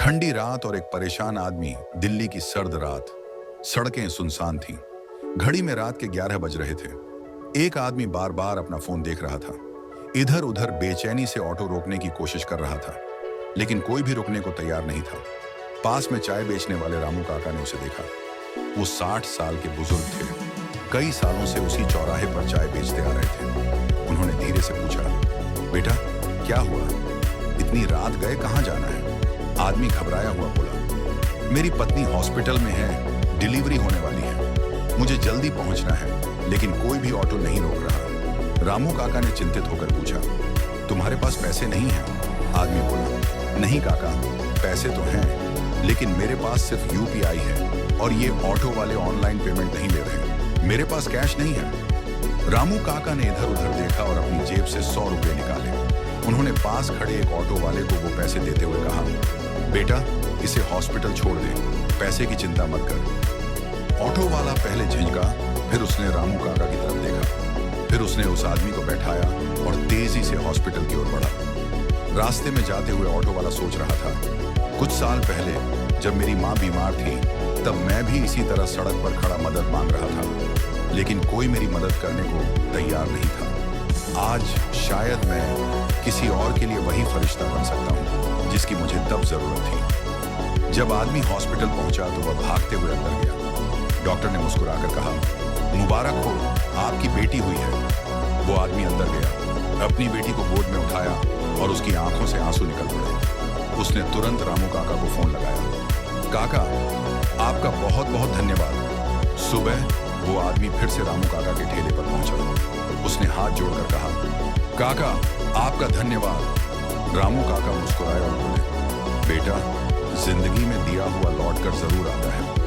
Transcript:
ठंडी रात और एक परेशान आदमी। दिल्ली की सर्द रात। सड़कें सुनसान थीं। घड़ी में रात के 11 बज रहे थे। एक आदमी बार बार अपना फोन देख रहा था। इधर उधर बेचैनी से ऑटो रोकने की कोशिश कर रहा था, लेकिन कोई भी रुकने को तैयार नहीं था। पास में चाय बेचने वाले रामू काका ने उसे देखा। वो 60 साल के बुजुर्ग थे। कई सालों से उसी चौराहे पर चाय बेचते आ रहे थे। उन्होंने धीरे से पूछा, बेटा क्या हुआ? इतनी रात गए कहाँ जाना है? आदमी घबराया हुआ बोला, मेरी पत्नी हॉस्पिटल में है, डिलीवरी होने वाली है, मुझे जल्दी पहुंचना है, लेकिन कोई भी ऑटो नहीं रोक रहा। रामू काका ने चिंतित होकर पूछा, तुम्हारे पास पैसे नहीं हैं? आदमी बोला, नहीं काका, पैसे तो हैं, लेकिन मेरे पास सिर्फ यूपीआई है और ये ऑटो वाले ऑनलाइन पेमेंट नहीं ले रहे, मेरे पास कैश नहीं है। रामू काका ने इधर उधर देखा और अपनी जेब से 100 रुपए निकाले। उन्होंने पास खड़े एक ऑटो वाले को वो पैसे देते हुए कहा, बेटा इसे हॉस्पिटल छोड़ दे, पैसे की चिंता मत कर। ऑटो वाला पहले झिझका, फिर उसने रामू काका की तरफ देखा, फिर उसने उस आदमी को बैठाया और तेजी से हॉस्पिटल की ओर बढ़ा। रास्ते में जाते हुए ऑटो वाला सोच रहा था, कुछ साल पहले जब मेरी माँ बीमार थी, तब मैं भी इसी तरह सड़क पर खड़ा मदद मांग रहा था, लेकिन कोई मेरी मदद करने को तैयार नहीं था। आज शायद मैं किसी और के लिए वही फरिश्ता बन सकता हूँ जिसकी मुझे तब जरूरत थी। जब आदमी हॉस्पिटल पहुंचा तो वह भागते हुए अंदर गया। डॉक्टर ने मुस्कुराकर कहा, मुबारक हो, आपकी बेटी हुई है। वो आदमी अंदर गया, अपनी बेटी को गोद में उठाया और उसकी आंखों से आंसू निकल पड़े। उसने तुरंत रामू काका को फोन लगाया, काका आपका बहुत बहुत धन्यवाद। सुबह वो आदमी फिर से रामू काका के ठेले पर पहुंचा। उसने हाथ जोड़कर कहा, काका आपका धन्यवाद। रामू काका मुस्कुराए और बोले, बेटा जिंदगी में दिया हुआ लौट कर जरूर आता है।